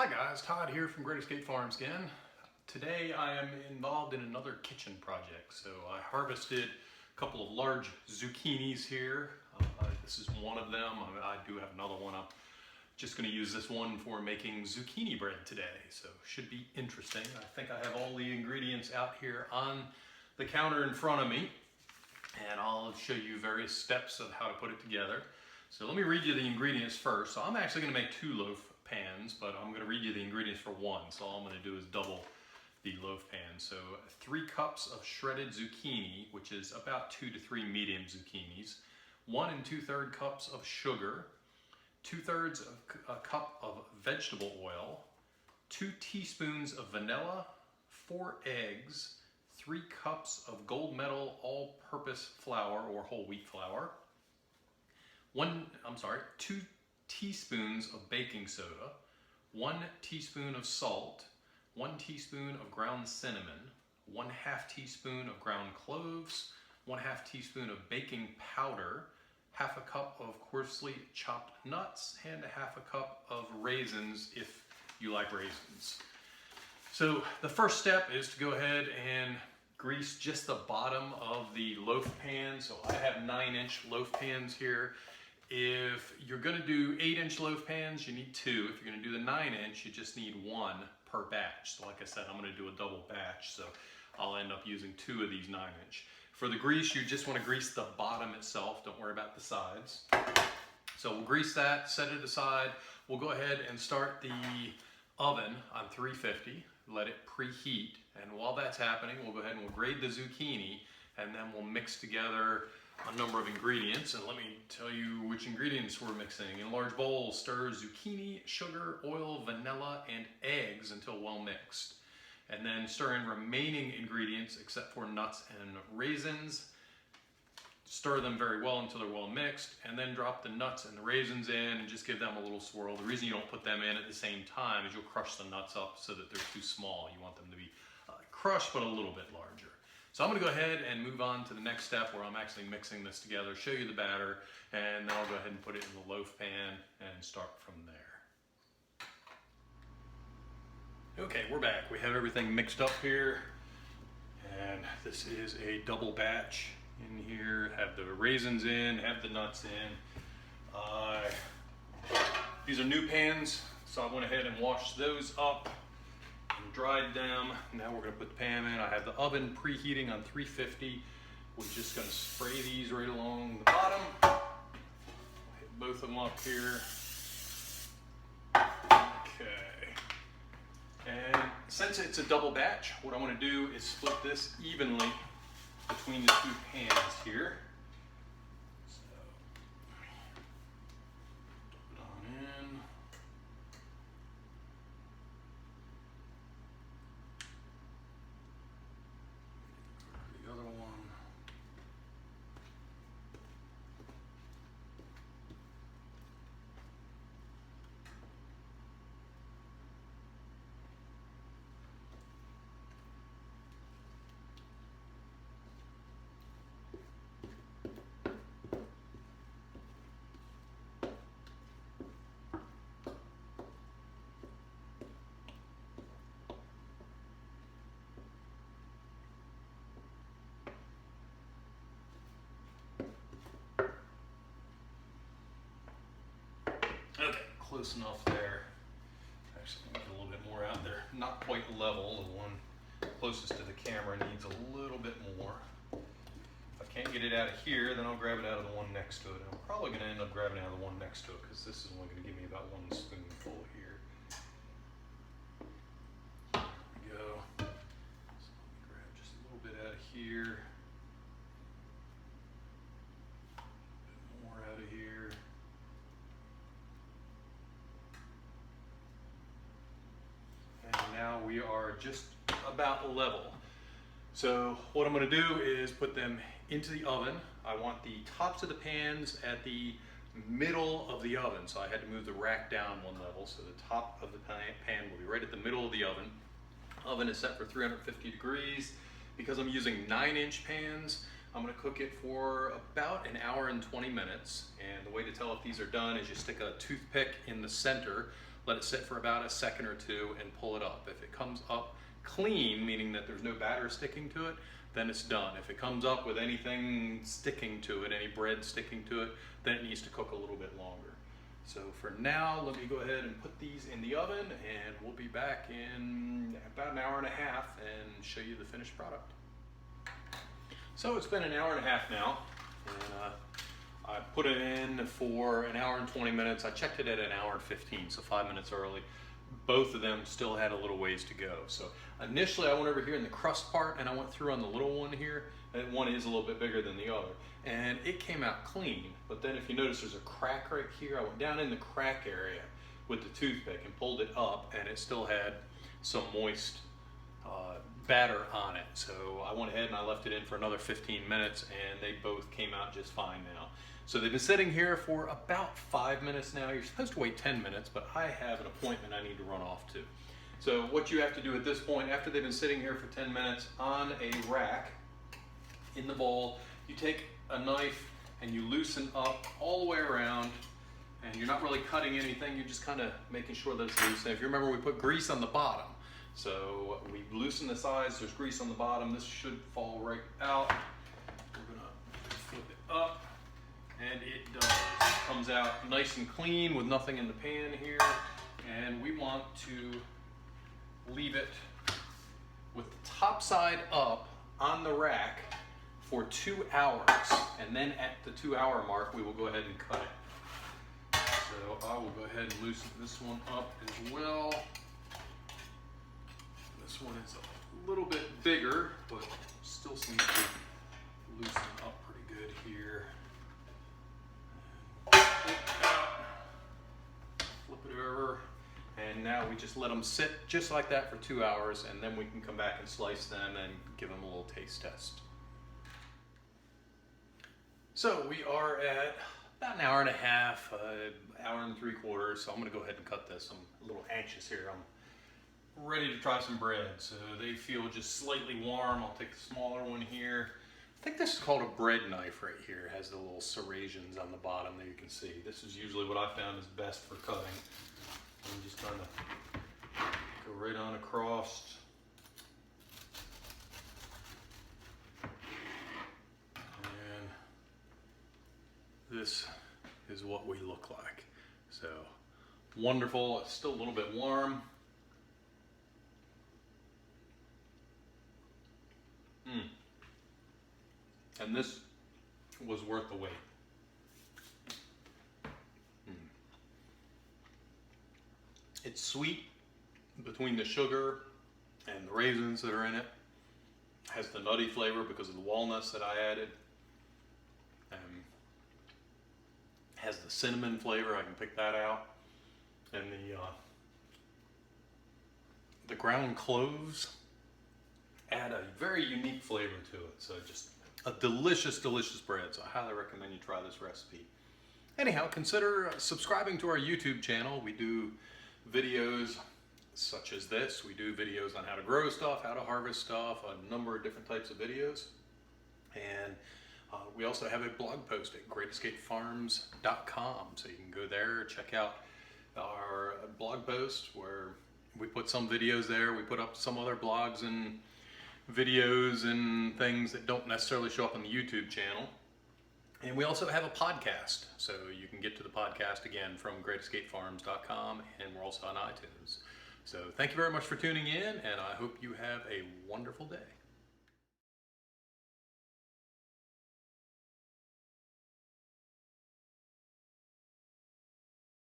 Hi guys, Todd here from Great Escape Farms again. Today I am involved in another kitchen project. So I harvested a couple of large zucchinis here. This is one of them. I do have another one. I'm just going to use this one for making zucchini bread today. So should be interesting. I think I have all the ingredients out here on the counter in front of me. And I'll show you various steps of how to put it together. So let me read you the ingredients first. So I'm actually going to make 2 loaf pans, but I'm going to read you the ingredients for one. So all I'm going to do is double the loaf pan. So 3 cups of shredded zucchini, which is about 2 to 3 medium zucchinis, 1 2/3 cups of sugar, 2/3 of a cup of vegetable oil, 2 teaspoons of vanilla, 4 eggs, 3 cups of gold medal all-purpose flour or whole wheat flour, 2 teaspoons of baking soda, 1 teaspoon of salt, 1 teaspoon of ground cinnamon, 1/2 teaspoon of ground cloves, 1/2 teaspoon of baking powder, 1/2 cup of coarsely chopped nuts, and 1/2 cup of raisins if you like raisins. So the first step is to go ahead and grease just the bottom of the loaf pan. So I have 9-inch loaf pans here. If you're going to do 8-inch loaf pans, you need 2. If you're going to do the 9-inch, you just need 1 per batch. So like I said, I'm going to do a double batch, so I'll end up using 2 of these 9-inch. For the grease, you just want to grease the bottom itself. Don't worry about the sides. So we'll grease that, set it aside. We'll go ahead and start the oven on 350. Let it preheat. And while that's happening, we'll go ahead and we'll grate the zucchini, and then we'll mix together a number of ingredients. And let me tell you which ingredients we're mixing. In a large bowl, stir zucchini, sugar, oil, vanilla, and eggs until well mixed. And then stir in remaining ingredients except for nuts and raisins. Stir them very well until they're well mixed, and then drop the nuts and the raisins in and just give them a little swirl. The reason you don't put them in at the same time is you'll crush the nuts up so that they're too small. You want them to be crushed but a little bit larger. So I'm going to go ahead and move on to the next step where I'm actually mixing this together, show you the batter, and then I'll go ahead and put it in the loaf pan and start from there. Okay, we're back. We have everything mixed up here, and this is a double batch. In here, have the raisins in, have the nuts in. These are new pans, so I went ahead and washed those up and dried them. Now we're going to put the pan in. I have the oven preheating on 350. We're just going to spray these right along the bottom. Hit both of them up here. Okay. And since it's a double batch, what I want to do is split this evenly between the 2 pans here. So, dump it on in. The other one. Okay, close enough there. Actually, get a little bit more out there. Not quite level. The one closest to the camera needs a little bit more. If I can't get it out of here, then I'll grab it out of the one next to it. I'm probably going to end up grabbing it out of the one next to it because this is only going to give me about 1 spoonful here. There we go. So let me grab just a little bit out of here. A bit more out of here. Now we are just about level. So what I'm going to do is put them into the oven. I want the tops of the pans at the middle of the oven. So I had to move the rack down 1 level. So the top of the pan will be right at the middle of the oven. Oven is set for 350 degrees. Because I'm using 9-inch pans, I'm going to cook it for about 1 hour and 20 minutes. And the way to tell if these are done is you stick a toothpick in the center Let it sit for about a second or two and pull it up. If it comes up clean, meaning that there's no batter sticking to it, then it's done. If it comes up with anything sticking to it, any bread sticking to it, then it needs to cook a little bit longer. So for now, let me go ahead and put these in the oven, and we'll be back in about an hour and a half and show you the finished product. So it's been an hour and a half now, and I put it in for an hour and 20 minutes. I checked it at an hour and 15, so 5 minutes early. Both of them still had a little ways to go. So initially I went over here in the crust part, and I went through on the little one here, and one is a little bit bigger than the other. And it came out clean, but then if you notice there's a crack right here. I went down in the crack area with the toothpick and pulled it up, and it still had some moist batter on it. So I went ahead and I left it in for another 15 minutes, and they both came out just fine now. So they've been sitting here for about 5 minutes now. You're supposed to wait 10 minutes, but I have an appointment I need to run off to. So what you have to do at this point, after they've been sitting here for 10 minutes on a rack in the bowl, you take a knife and you loosen up all the way around, and you're not really cutting anything, you're just kind of making sure that it's loose. And if you remember, we put grease on the bottom. So we loosen the sides, there's grease on the bottom. This should fall right out. We're gonna flip it up, and it does. It comes out nice and clean with nothing in the pan here. And we want to leave it with the top side up on the rack for 2 hours. And then at the 2 hour mark, we will go ahead and cut it. So I will go ahead and loosen this one up as well. This one is a little bit bigger, but still seems to loosen up pretty good here. Flip it over, and now we just let them sit just like that for 2 hours, and then we can come back and slice them and give them a little taste test. So we are at about an hour and a half, hour and 3/4, so I'm gonna go ahead and cut this. I'm a little anxious here. I'm ready to try some bread. So they feel just slightly warm. I'll take the smaller one here. I think this is called a bread knife right here. It has the little serrations on the bottom that you can see. This is usually what I found is best for cutting. I'm just trying to go right on across. And this is what we look like. So wonderful. It's still a little bit warm. And this was worth the wait. It's sweet between the sugar and the raisins that are in it. Has the nutty flavor because of the walnuts that I added. Has the cinnamon flavor, I can pick that out. And the ground cloves add a very unique flavor to it. So just a delicious, delicious bread. So I highly recommend you try this recipe. Anyhow, consider subscribing to our YouTube channel. We do videos such as this. We do videos on how to grow stuff, how to harvest stuff, a number of different types of videos. And we also have a blog post at greatescapefarms.com. So you can go there, check out our blog post where we put some videos there. We put up some other blogs and videos and things that don't necessarily show up on the YouTube channel. And we also have a podcast, so you can get to the podcast again from greatescapefarms.com, and we're also on iTunes. So thank you very much for tuning in, and I hope you have a wonderful day.